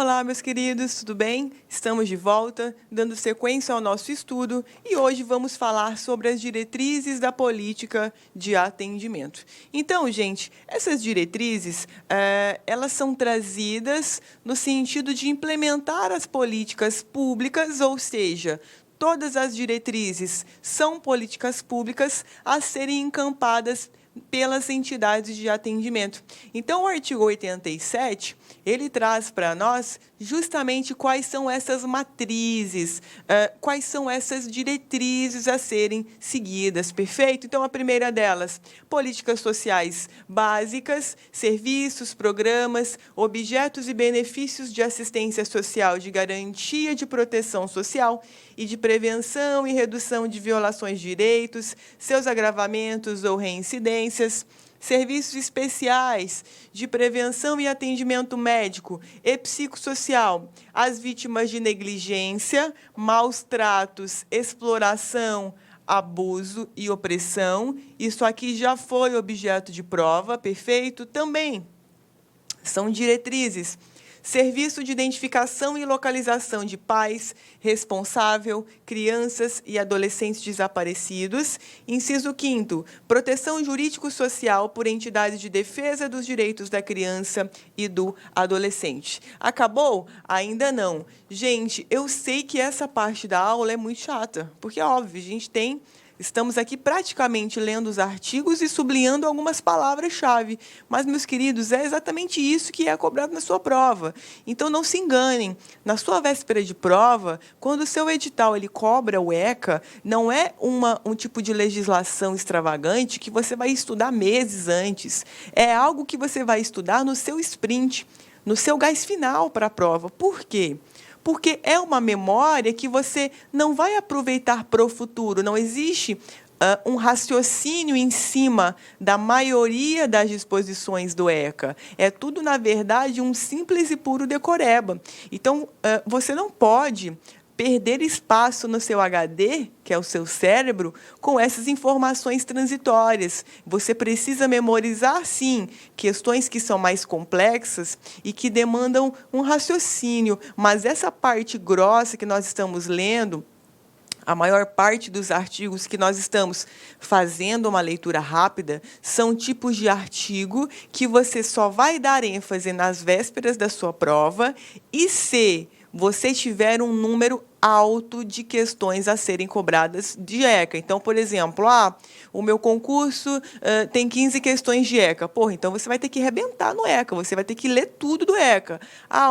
Olá, meus queridos, tudo bem? Estamos de volta, dando sequência ao nosso estudo e hoje vamos falar sobre as diretrizes da política de atendimento. Então, gente, essas diretrizes, elas são trazidas no sentido de implementar as políticas públicas, ou seja, todas as diretrizes são políticas públicas a serem encampadas pelas entidades de atendimento. Então, o artigo 87, ele traz para nós justamente quais são essas matrizes, quais são essas diretrizes a serem seguidas, perfeito? Então, a primeira delas, políticas sociais básicas, serviços, programas, objetos e benefícios de assistência social, de garantia de proteção social e de prevenção e redução de violações de direitos, seus agravamentos ou reincidências, serviços especiais de prevenção e atendimento médico e psicossocial às vítimas de negligência, maus tratos, exploração, abuso e opressão. Isso aqui já foi objeto de prova, perfeito? Também são diretrizes. Serviço de identificação e localização de pais, responsável, crianças e adolescentes desaparecidos. Inciso 5º, proteção jurídico-social por entidades de defesa dos direitos da criança e do adolescente. Acabou? Ainda não. Gente, eu sei que essa parte da aula é muito chata, porque, óbvio, a gente estamos aqui praticamente lendo os artigos e sublinhando algumas palavras-chave. Mas, meus queridos, é exatamente isso que é cobrado na sua prova. Então, não se enganem. Na sua véspera de prova, quando o seu edital ele cobra o ECA, não é um tipo de legislação extravagante que você vai estudar meses antes. É algo que você vai estudar no seu sprint, no seu gás final para a prova. Por quê? Porque é uma memória que você não vai aproveitar para o futuro. Não existe um raciocínio em cima da maioria das disposições do ECA. É tudo, na verdade, um simples e puro decoreba. Então, você não pode perder espaço no seu HD, que é o seu cérebro, com essas informações transitórias. Você precisa memorizar, sim, questões que são mais complexas e que demandam um raciocínio, mas essa parte grossa que nós estamos lendo, a maior parte dos artigos que nós estamos fazendo uma leitura rápida são tipos de artigo que você só vai dar ênfase nas vésperas da sua prova e se você tiver um número alto de questões a serem cobradas de ECA. Então, por exemplo, o meu concurso tem 15 questões de ECA. Porra, então você vai ter que arrebentar no ECA, você vai ter que ler tudo do ECA.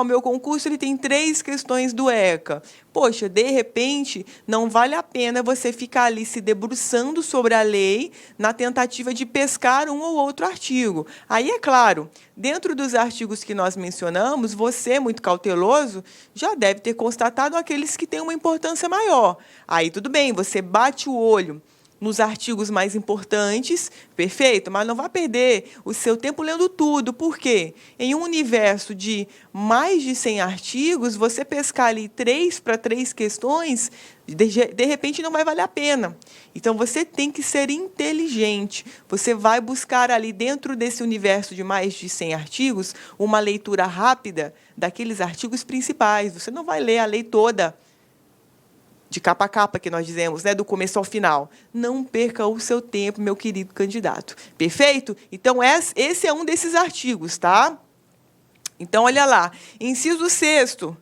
O meu concurso ele tem 3 questões do ECA. Poxa, de repente, não vale a pena você ficar ali se debruçando sobre a lei na tentativa de pescar um ou outro artigo. Aí, é claro, dentro dos artigos que nós mencionamos, você, muito cauteloso, já deve ter constatado aqueles que têm uma importância maior. Aí, tudo bem, você bate o olho nos artigos mais importantes, perfeito? Mas não vai perder o seu tempo lendo tudo. Por quê? Em um universo de mais de 100 artigos, você pescar ali 3 para 3 questões, de repente não vai valer a pena. Então, você tem que ser inteligente. Você vai buscar ali dentro desse universo de mais de 100 artigos uma leitura rápida daqueles artigos principais. Você não vai ler a lei toda de capa a capa, que nós dizemos, né, do começo ao final. Não perca o seu tempo, meu querido candidato. Perfeito? Então, esse é um desses artigos, tá? Então, olha lá. Inciso 6º.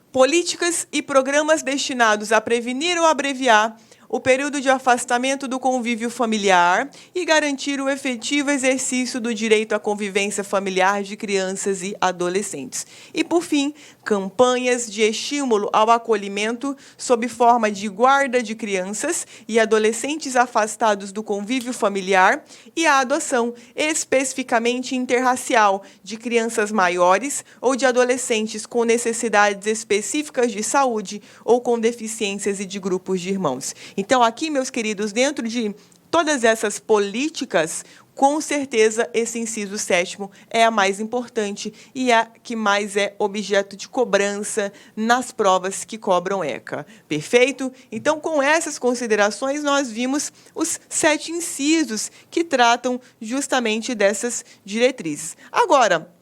Políticas e programas destinados a prevenir ou abreviar o período de afastamento do convívio familiar e garantir o efetivo exercício do direito à convivência familiar de crianças e adolescentes. E, por fim, campanhas de estímulo ao acolhimento sob forma de guarda de crianças e adolescentes afastados do convívio familiar e a adoção, especificamente interracial, de crianças maiores ou de adolescentes com necessidades específicas de saúde ou com deficiências e de grupos de irmãos. Então, aqui, meus queridos, dentro de todas essas políticas, com certeza, esse inciso 7º é a mais importante e a que mais é objeto de cobrança nas provas que cobram ECA. Perfeito? Então, com essas considerações, nós vimos os 7 incisos que tratam justamente dessas diretrizes. Agora,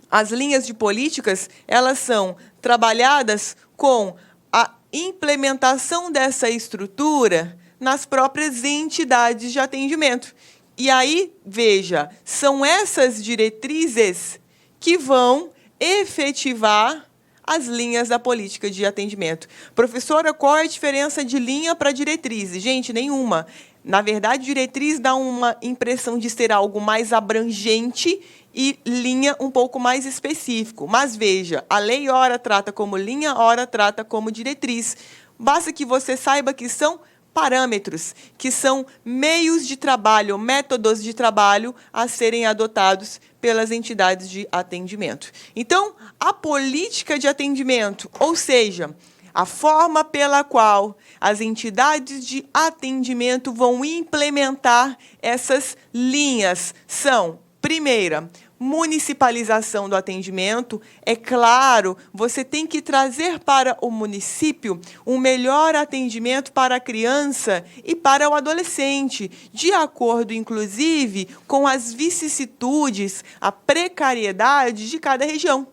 As linhas de políticas, elas são trabalhadas com a implementação dessa estrutura nas próprias entidades de atendimento. E aí, veja, são essas diretrizes que vão efetivar as linhas da política de atendimento. Professora, qual é a diferença de linha para diretriz? Gente, nenhuma. Na verdade, diretriz dá uma impressão de ser algo mais abrangente e linha um pouco mais específico. Mas veja, a lei ora trata como linha, ora trata como diretriz. Basta que você saiba que são parâmetros, que são meios de trabalho, métodos de trabalho a serem adotados pelas entidades de atendimento. Então, a política de atendimento, ou seja, a forma pela qual as entidades de atendimento vão implementar essas linhas são, primeira, municipalização do atendimento. É claro, você tem que trazer para o município um melhor atendimento para a criança e para o adolescente, de acordo, inclusive, com as vicissitudes, a precariedade de cada região.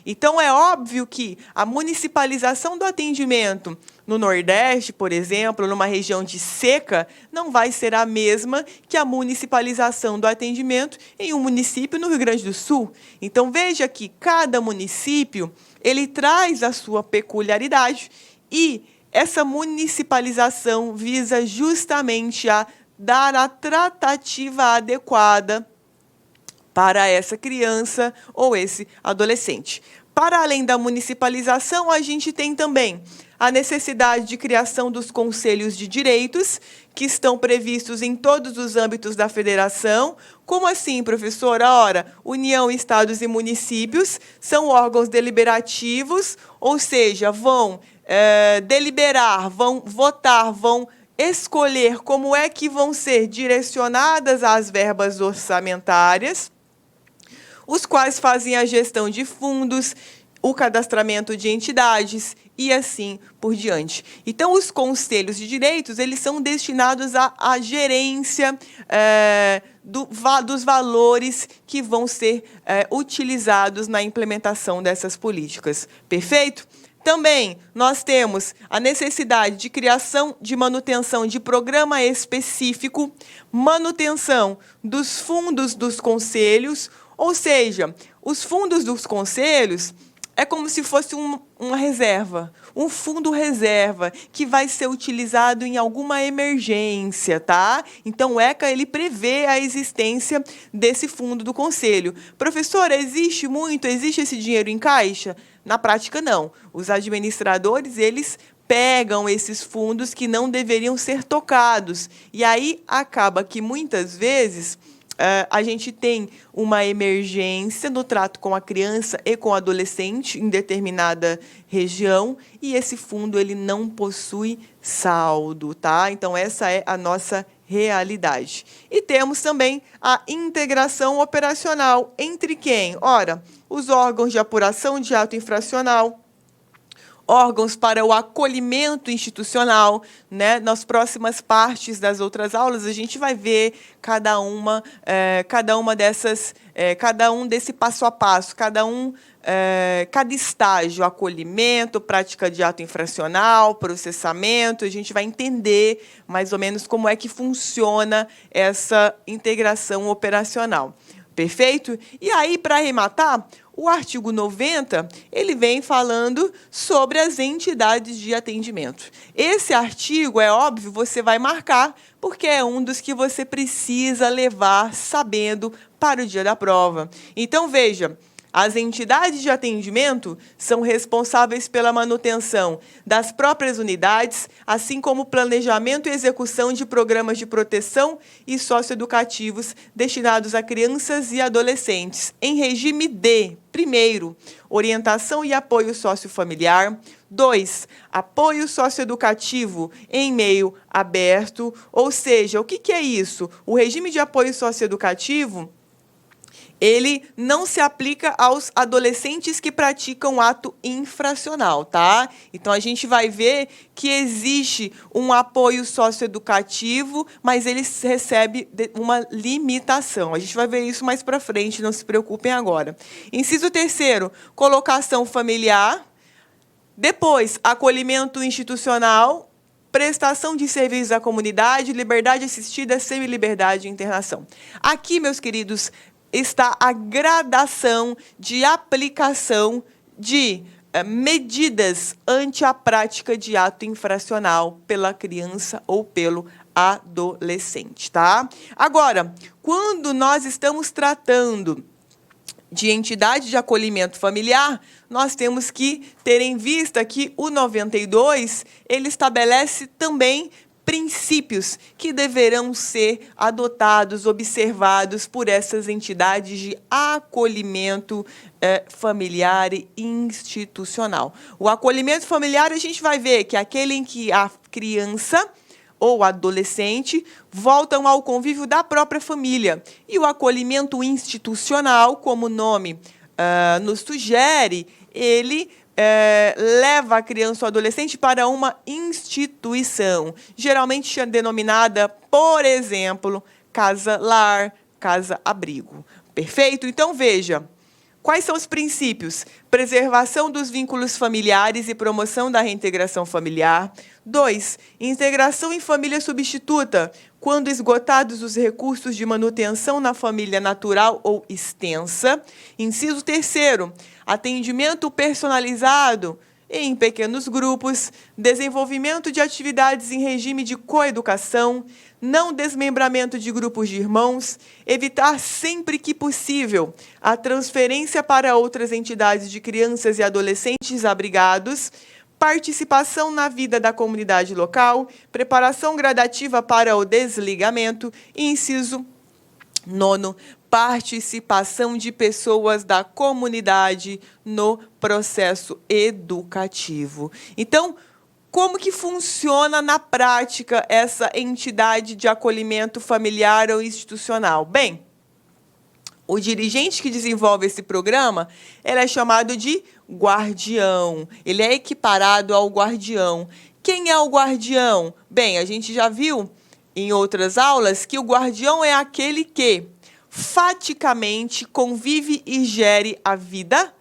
Então, é óbvio que a municipalização do atendimento no Nordeste, por exemplo, numa região de seca, não vai ser a mesma que a municipalização do atendimento em um município no Rio Grande do Sul. Então, veja que cada município ele traz a sua peculiaridade e essa municipalização visa justamente a dar a tratativa adequada para essa criança ou esse adolescente. Para além da municipalização, a gente tem também a necessidade de criação dos conselhos de direitos, que estão previstos em todos os âmbitos da federação. Como assim, professora? Ora, União, Estados e municípios são órgãos deliberativos, ou seja, vão deliberar, vão votar, vão escolher como é que vão ser direcionadas as verbas orçamentárias, os quais fazem a gestão de fundos, o cadastramento de entidades e assim por diante. Então, os conselhos de direitos, eles são destinados à gerência dos valores que vão ser utilizados na implementação dessas políticas. Perfeito? Também nós temos a necessidade de criação de manutenção de programa específico, manutenção dos fundos dos conselhos, ou seja, os fundos dos conselhos é como se fosse uma reserva, um fundo reserva que vai ser utilizado em alguma emergência, tá? Então, o ECA ele prevê a existência desse fundo do conselho. Professora, existe esse dinheiro em caixa? Na prática, não. Os administradores, eles pegam esses fundos que não deveriam ser tocados. E aí acaba que, muitas vezes, a gente tem uma emergência no trato com a criança e com o adolescente em determinada região e esse fundo ele não possui saldo, tá? Então, essa é a nossa realidade. E temos também a integração operacional entre quem? Ora, os órgãos de apuração de ato infracional, órgãos para o acolhimento institucional, né? Nas próximas partes das outras aulas, a gente vai ver cada uma dessas, cada um desse passo a passo, cada estágio, acolhimento, prática de ato infracional, processamento, a gente vai entender mais ou menos como é que funciona essa integração operacional. Perfeito? E aí, para arrematar, o artigo 90, ele vem falando sobre as entidades de atendimento. Esse artigo, é óbvio, você vai marcar, porque é um dos que você precisa levar sabendo para o dia da prova. Então, veja, as entidades de atendimento são responsáveis pela manutenção das próprias unidades, assim como planejamento e execução de programas de proteção e socioeducativos destinados a crianças e adolescentes, em regime de, primeiro, orientação e apoio sociofamiliar, 2, apoio socioeducativo em meio aberto, ou seja, o que é isso? O regime de apoio socioeducativo ele não se aplica aos adolescentes que praticam ato infracional, tá? Então, a gente vai ver que existe um apoio socioeducativo, mas ele recebe uma limitação. A gente vai ver isso mais para frente, não se preocupem agora. Inciso 3º, colocação familiar. Depois, acolhimento institucional, prestação de serviços à comunidade, liberdade assistida, semi-liberdade e internação. Aqui, meus queridos, está a gradação de aplicação de medidas ante a prática de ato infracional pela criança ou pelo adolescente, tá? Agora, quando nós estamos tratando de entidade de acolhimento familiar, nós temos que ter em vista que o 92, ele estabelece também princípios que deverão ser adotados, observados por essas entidades de acolhimento familiar e institucional. O acolhimento familiar, a gente vai ver que é aquele em que a criança ou adolescente voltam ao convívio da própria família. E o acolhimento institucional, como o nome nos sugere, ele leva a criança ou adolescente para uma instituição, geralmente denominada, por exemplo, casa-lar, casa-abrigo. Perfeito? Então, veja, quais são os princípios? Preservação dos vínculos familiares e promoção da reintegração familiar. 2. Integração em família substituta, quando esgotados os recursos de manutenção na família natural ou extensa. Inciso 3º, atendimento personalizado em pequenos grupos, desenvolvimento de atividades em regime de coeducação, não desmembramento de grupos de irmãos, evitar sempre que possível a transferência para outras entidades de crianças e adolescentes abrigados, participação na vida da comunidade local, preparação gradativa para o desligamento e inciso 9º, participação de pessoas da comunidade no processo educativo. Então, como que funciona na prática essa entidade de acolhimento familiar ou institucional? Bem, o dirigente que desenvolve esse programa, ele é chamado de guardião. Ele é equiparado ao guardião. Quem é o guardião? Bem, a gente já viu em outras aulas que o guardião é aquele que faticamente convive e gere a vida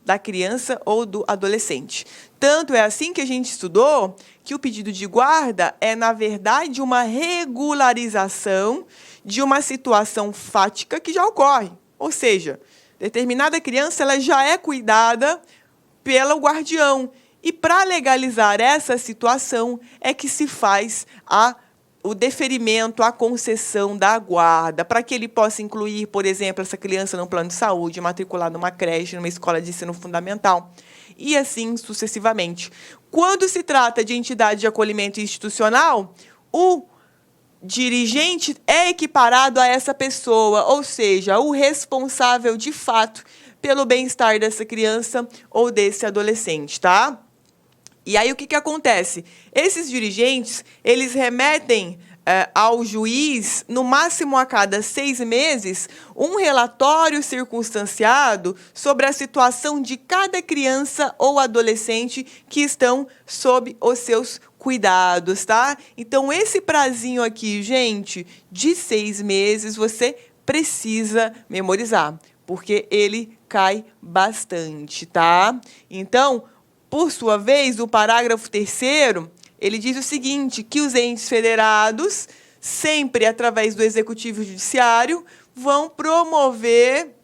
da criança ou do adolescente. Tanto é assim que a gente estudou que o pedido de guarda é, na verdade, uma regularização de uma situação fática que já ocorre. Ou seja, determinada criança ela já é cuidada pelo guardião. E, para legalizar essa situação, é que se faz o deferimento, a concessão da guarda, para que ele possa incluir, por exemplo, essa criança no plano de saúde, matricular numa creche, numa escola de ensino fundamental, e assim sucessivamente. Quando se trata de entidade de acolhimento institucional, o dirigente é equiparado a essa pessoa, ou seja, o responsável, de fato, pelo bem-estar dessa criança ou desse adolescente, tá? E aí, o que acontece? Esses dirigentes, eles remetem ao juiz, no máximo a cada 6 meses, um relatório circunstanciado sobre a situação de cada criança ou adolescente que estão sob os seus cuidados, tá? Então, esse prazinho aqui, gente, de 6 meses, você precisa memorizar, porque ele cai bastante, tá? Então, por sua vez, o parágrafo 3º, ele diz o seguinte, que os entes federados, sempre através do Executivo Judiciário, vão promover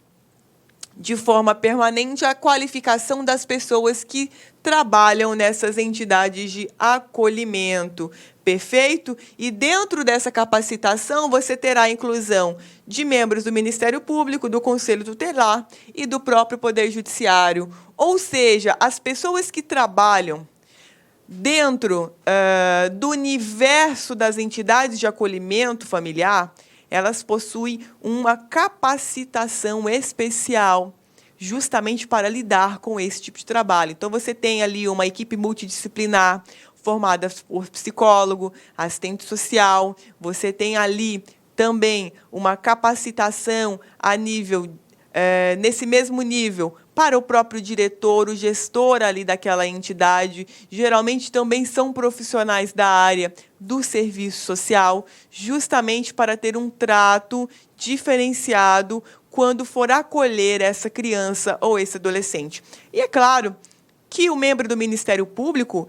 de forma permanente a qualificação das pessoas que trabalham nessas entidades de acolhimento. Perfeito? E dentro dessa capacitação, você terá a inclusão de membros do Ministério Público, do Conselho Tutelar e do próprio Poder Judiciário. Ou seja, as pessoas que trabalham dentro do universo das entidades de acolhimento familiar, elas possuem uma capacitação especial justamente para lidar com esse tipo de trabalho. Então, você tem ali uma equipe multidisciplinar formada por psicólogo, assistente social, você tem ali também uma capacitação a nível nesse mesmo nível para o próprio diretor, o gestor ali daquela entidade. Geralmente também são profissionais da área do serviço social, justamente para ter um trato diferenciado quando for acolher essa criança ou esse adolescente. E é claro que o membro do Ministério Público,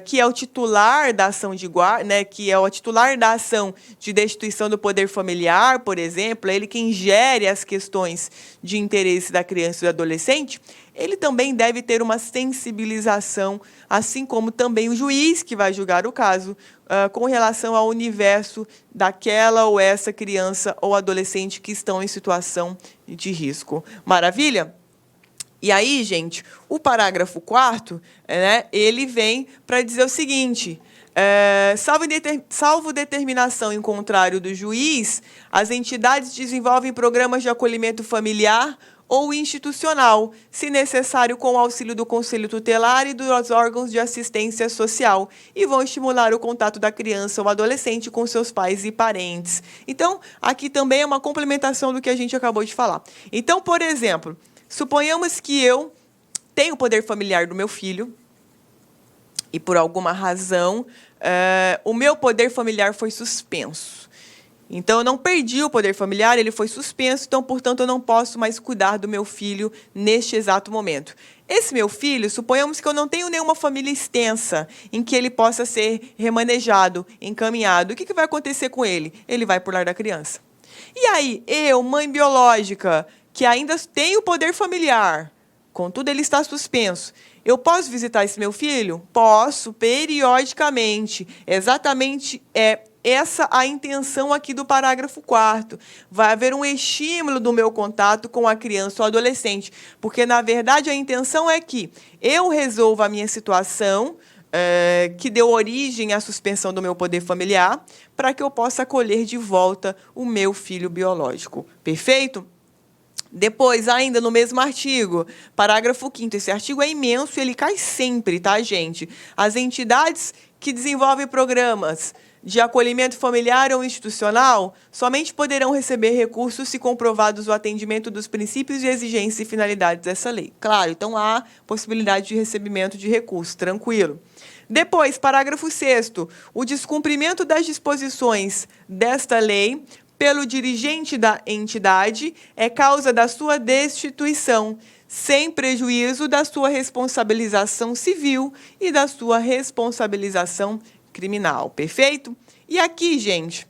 que é o titular da ação de guarda, né, que é o titular da ação de destituição do poder familiar, por exemplo, ele quem gere as questões de interesse da criança e do adolescente, ele também deve ter uma sensibilização, assim como também o juiz que vai julgar o caso, com relação ao universo daquela ou essa criança ou adolescente que estão em situação de risco. Maravilha? E aí, gente, o parágrafo 4º, né, ele vem para dizer o seguinte: salvo determinação em contrário do juiz, as entidades desenvolvem programas de acolhimento familiar ou institucional, se necessário com o auxílio do Conselho Tutelar e dos órgãos de assistência social, e vão estimular o contato da criança ou adolescente com seus pais e parentes. Então, aqui também é uma complementação do que a gente acabou de falar. Então, por exemplo, suponhamos que eu tenho o poder familiar do meu filho e, por alguma razão, o meu poder familiar foi suspenso. Então, eu não perdi o poder familiar, ele foi suspenso, então, portanto, eu não posso mais cuidar do meu filho neste exato momento. Esse meu filho, suponhamos que eu não tenho nenhuma família extensa em que ele possa ser remanejado, encaminhado. O que vai acontecer com ele? Ele vai por lar da criança. E aí, eu, mãe biológica, que ainda tem o poder familiar, contudo ele está suspenso, eu posso visitar esse meu filho? Posso, periodicamente. Exatamente essa a intenção aqui do parágrafo 4º. Vai haver um estímulo do meu contato com a criança ou adolescente, porque, na verdade, a intenção é que eu resolva a minha situação, que deu origem à suspensão do meu poder familiar, para que eu possa acolher de volta o meu filho biológico. Perfeito? Depois, ainda no mesmo artigo, parágrafo 5º, esse artigo é imenso e ele cai sempre, tá, gente? As entidades que desenvolvem programas de acolhimento familiar ou institucional somente poderão receber recursos se comprovados o atendimento dos princípios e exigências e finalidades dessa lei. Claro, então há possibilidade de recebimento de recursos, tranquilo. Depois, parágrafo 6º, o descumprimento das disposições desta lei pelo dirigente da entidade é causa da sua destituição, sem prejuízo da sua responsabilização civil e da sua responsabilização criminal. Perfeito? E aqui, gente,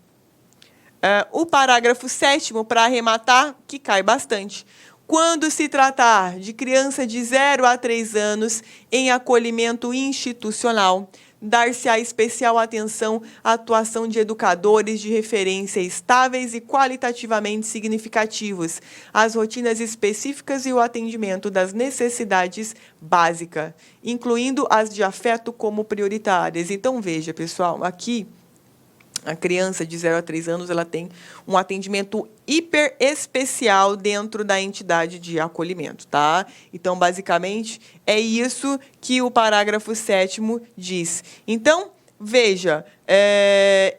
o parágrafo 7º, para arrematar, que cai bastante. Quando se tratar de criança de 0 a 3 anos em acolhimento institucional, dar-se-á especial atenção à atuação de educadores de referência estáveis e qualitativamente significativos, às rotinas específicas e o atendimento das necessidades básicas, incluindo as de afeto como prioritárias. Então, veja, pessoal, aqui a criança de 0 a 3 anos ela tem um atendimento hiper especial dentro da entidade de acolhimento, tá? Então, basicamente, é isso que o parágrafo 7º diz. Então, veja,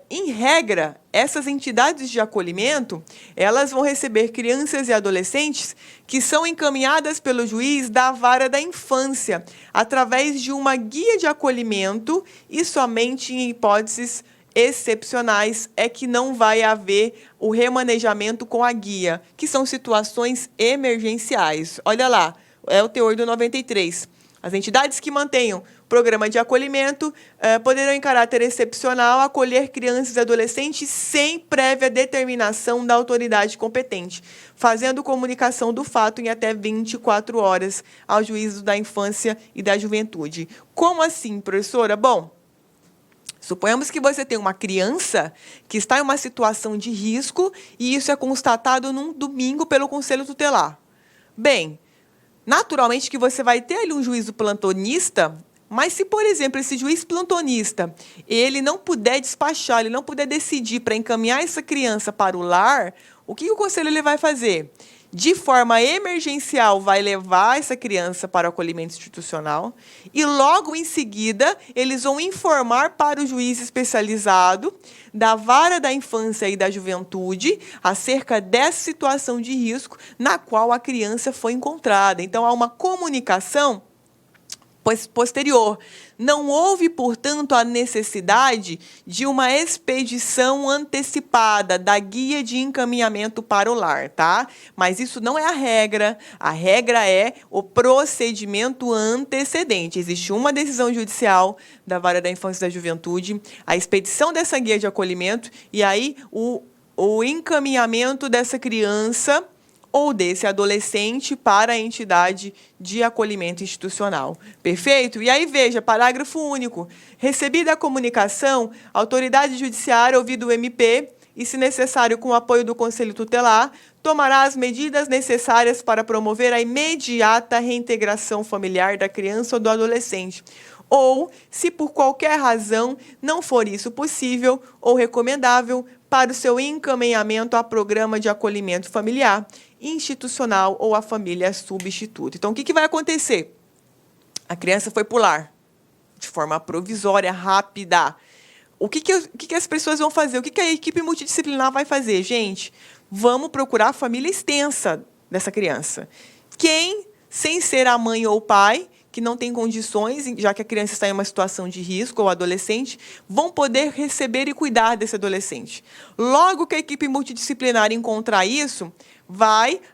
em regra, essas entidades de acolhimento, elas vão receber crianças e adolescentes que são encaminhadas pelo juiz da vara da infância, através de uma guia de acolhimento e somente em hipóteses excepcionais é que não vai haver o remanejamento com a guia, que são situações emergenciais. Olha lá, é o teor do 93. As entidades que mantenham programa de acolhimento poderão, em caráter excepcional, acolher crianças e adolescentes sem prévia determinação da autoridade competente, fazendo comunicação do fato em até 24 horas ao juízo da infância e da juventude. Como assim, professora? Bom, suponhamos que você tem uma criança que está em uma situação de risco e isso é constatado num domingo pelo Conselho Tutelar. Bem, naturalmente que você vai ter ali um juízo plantonista, mas se, por exemplo, esse juiz plantonista, ele não puder despachar, ele não puder decidir para encaminhar essa criança para o lar, o que o conselho ele vai fazer? de forma emergencial, vai levar essa criança para o acolhimento institucional e, logo em seguida, eles vão informar para o juiz especializado da Vara da Infância e da Juventude acerca dessa situação de risco na qual a criança foi encontrada. Então, há uma comunicação posterior. Não houve, portanto, a necessidade de uma expedição antecipada da guia de encaminhamento para o lar, tá? Mas isso não é a regra. A regra é o procedimento antecedente. Existe uma decisão judicial da Vara da Infância e da Juventude, a expedição dessa guia de acolhimento e aí o encaminhamento dessa criança ou desse adolescente para a entidade de acolhimento institucional. Perfeito? E aí, veja, parágrafo único. Recebida a comunicação, a autoridade judiciária, ouvido o MP, e, se necessário, com o apoio do Conselho Tutelar, tomará as medidas necessárias para promover a imediata reintegração familiar da criança ou do adolescente. Ou, se por qualquer razão não for isso possível ou recomendável, para o seu encaminhamento a programa de acolhimento familiar, institucional ou a família substituta. Então, o que vai acontecer? A criança foi para o lar, de forma provisória, rápida. O que as pessoas vão fazer? O que a equipe multidisciplinar vai fazer? Gente, vamos procurar a família extensa dessa criança. Quem, sem ser a mãe ou o pai, que não tem condições, já que a criança está em uma situação de risco, ou adolescente, vão poder receber e cuidar desse adolescente. Logo que a equipe multidisciplinar encontrar isso,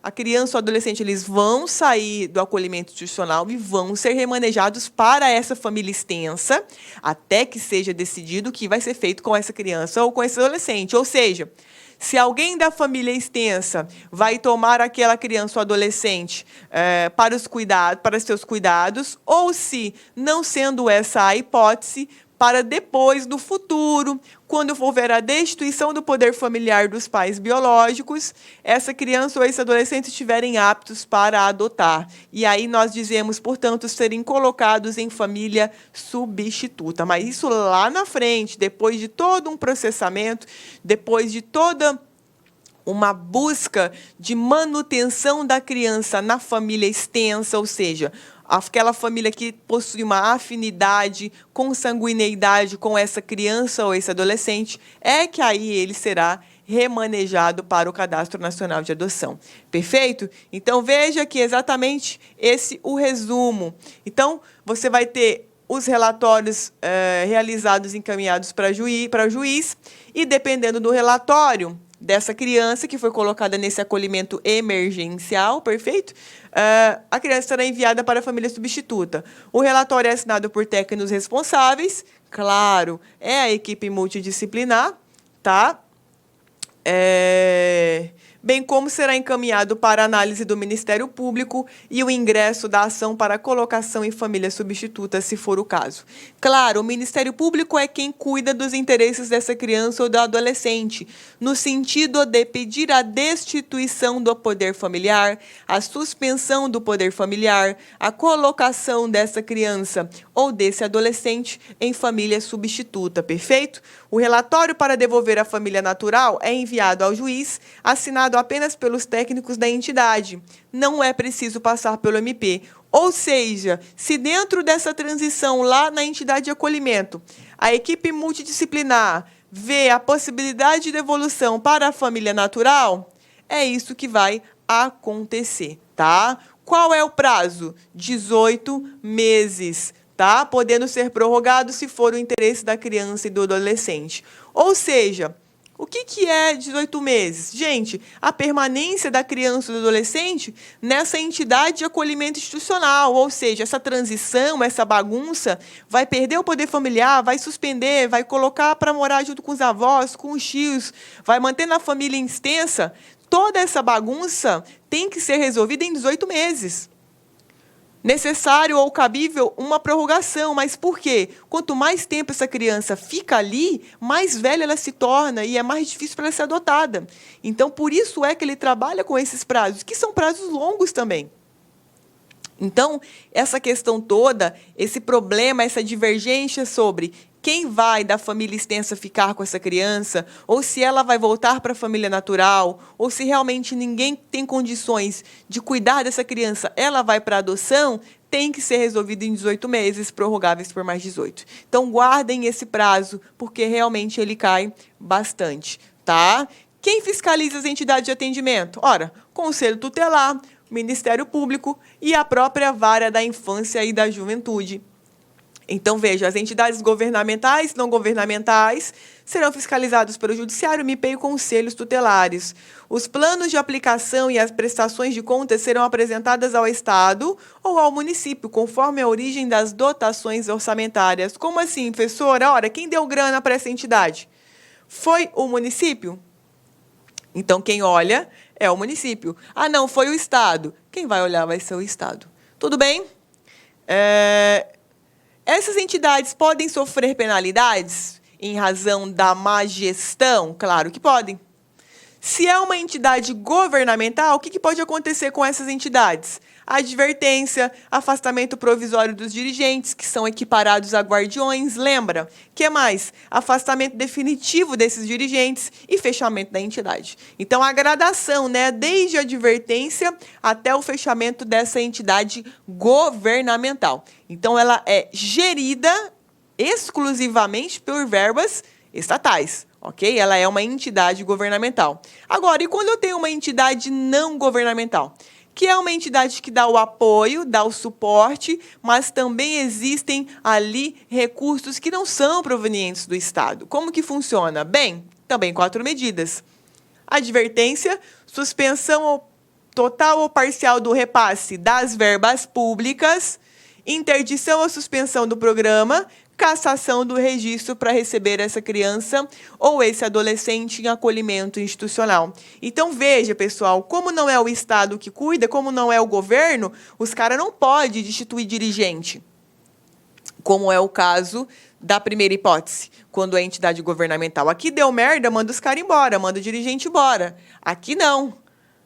a criança ou o adolescente, eles vão sair do acolhimento institucional e vão ser remanejados para essa família extensa, até que seja decidido o que vai ser feito com essa criança ou com esse adolescente. Ou seja, se alguém da família extensa vai tomar aquela criança ou adolescente para seus cuidados, ou se, não sendo essa a hipótese, para depois, no futuro, quando houver a destituição do poder familiar dos pais biológicos, essa criança ou esse adolescente estiverem aptos para adotar. E aí nós dizemos, portanto, serem colocados em família substituta. Mas isso lá na frente, depois de todo um processamento, depois de toda uma busca de manutenção da criança na família extensa, ou seja, aquela família que possui uma afinidade, consanguineidade com essa criança ou esse adolescente, é que aí ele será remanejado para o Cadastro Nacional de Adoção. Perfeito? Então, veja que exatamente esse o resumo. Então, você vai ter os relatórios realizados e encaminhados para o juiz, e dependendo do relatório dessa criança que foi colocada nesse acolhimento emergencial, perfeito? A criança será enviada para a família substituta. O relatório é assinado por técnicos responsáveis, claro, é a equipe multidisciplinar, tá? Bem como será encaminhado para análise do Ministério Público e o ingresso da ação para colocação em família substituta, se for o caso. Claro, o Ministério Público é quem cuida dos interesses dessa criança ou do adolescente, no sentido de pedir a destituição do poder familiar, a suspensão do poder familiar, a colocação dessa criança ou desse adolescente em família substituta, perfeito? O relatório para devolver a família natural é enviado ao juiz, assinado apenas pelos técnicos da entidade. Não é preciso passar pelo MP. Ou seja, se dentro dessa transição lá na entidade de acolhimento, a equipe multidisciplinar vê a possibilidade de devolução para a família natural, é isso que vai acontecer, tá? Qual é o prazo? 18 meses. Tá? Podendo ser prorrogado se for o interesse da criança e do adolescente. Ou seja, o que é 18 meses? Gente, a permanência da criança e do adolescente nessa entidade de acolhimento institucional, ou seja, essa transição, essa bagunça, vai perder o poder familiar, vai suspender, vai colocar para morar junto com os avós, com os tios, vai manter na família extensa. Toda essa bagunça tem que ser resolvida em 18 meses. Necessário ou cabível uma prorrogação, mas por quê? Quanto mais tempo essa criança fica ali, mais velha ela se torna e é mais difícil para ela ser adotada. Então, por isso é que ele trabalha com esses prazos, que são prazos longos também. Então, essa questão toda, esse problema, essa divergência sobre quem vai da família extensa ficar com essa criança, ou se ela vai voltar para a família natural, ou se realmente ninguém tem condições de cuidar dessa criança, ela vai para a adoção, tem que ser resolvido em 18 meses, prorrogáveis por mais 18. Então, guardem esse prazo, porque realmente ele cai bastante, tá? Quem fiscaliza as entidades de atendimento? Ora, Conselho Tutelar, Ministério Público e a própria Vara da Infância e da Juventude. Então, veja, as entidades governamentais e não governamentais serão fiscalizadas pelo Judiciário, MIPE e conselhos tutelares. Os planos de aplicação e as prestações de contas serão apresentadas ao Estado ou ao município, conforme a origem das dotações orçamentárias. Como assim, professora? Ora, quem deu grana para essa entidade? Foi o município? Então, quem olha é o município. Ah, não, foi o Estado. Quem vai olhar vai ser o Estado. Tudo bem? Essas entidades podem sofrer penalidades em razão da má gestão? Claro que podem. Se é uma entidade governamental, o que pode acontecer com essas entidades? Advertência, afastamento provisório dos dirigentes, que são equiparados a guardiões, lembra? Que mais? Afastamento definitivo desses dirigentes e fechamento da entidade. Então, a gradação, né, desde a advertência até o fechamento dessa entidade governamental. Então, ela é gerida exclusivamente por verbas estatais. Ok? Ela é uma entidade governamental. Agora, e quando eu tenho uma entidade não governamental? Que é uma entidade que dá o apoio, dá o suporte, mas também existem ali recursos que não são provenientes do Estado. Como que funciona? Bem, também 4 medidas. Advertência, suspensão total ou parcial do repasse das verbas públicas, interdição ou suspensão do programa, cassação do registro para receber essa criança ou esse adolescente em acolhimento institucional. Então, veja, pessoal, como não é o Estado que cuida, como não é o governo, os caras não podem destituir dirigente, como é o caso da primeira hipótese, quando é entidade governamental. Aqui deu merda, manda os caras embora, manda o dirigente embora. Aqui não.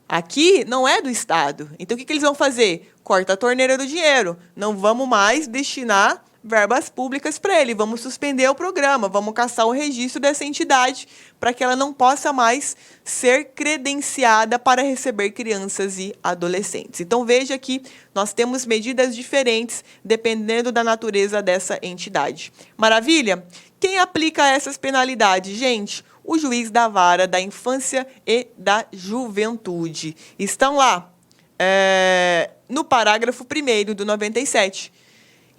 Aqui não é do Estado. Então, o que eles vão fazer? Corta a torneira do dinheiro. Não vamos mais destinar verbas públicas para ele. Vamos suspender o programa, vamos cassar o registro dessa entidade para que ela não possa mais ser credenciada para receber crianças e adolescentes. Então, veja que nós temos medidas diferentes dependendo da natureza dessa entidade. Maravilha? Quem aplica essas penalidades, gente? O juiz da Vara da Infância e da Juventude. Estão lá no parágrafo 1º do 97.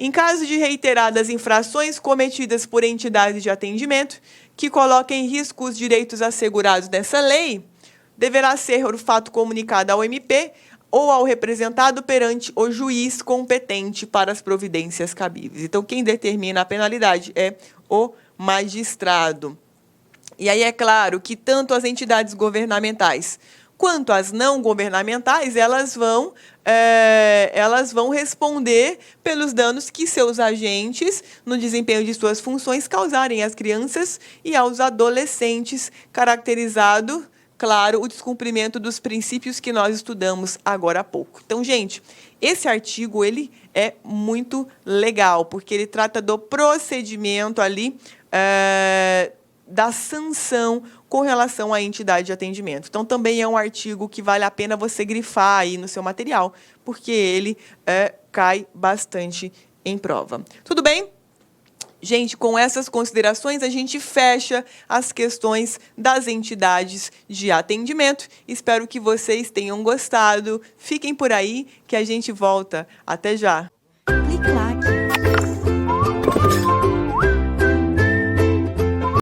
Em caso de reiteradas infrações cometidas por entidades de atendimento que coloquem em risco os direitos assegurados nessa lei, deverá ser o fato comunicado ao MP ou ao representado perante o juiz competente para as providências cabíveis. Então, quem determina a penalidade é o magistrado. E aí é claro que tanto as entidades governamentais quanto as não governamentais, elas vão responder pelos danos que seus agentes, no desempenho de suas funções, causarem às crianças e aos adolescentes, caracterizado, claro, o descumprimento dos princípios que nós estudamos agora há pouco. Então, gente, esse artigo ele é muito legal, porque ele trata do procedimento ali, da sanção com relação à entidade de atendimento. Então, também é um artigo que vale a pena você grifar aí no seu material, porque ele cai bastante em prova. Tudo bem? Gente, com essas considerações, a gente fecha as questões das entidades de atendimento. Espero que vocês tenham gostado. Fiquem por aí, que a gente volta. Até já!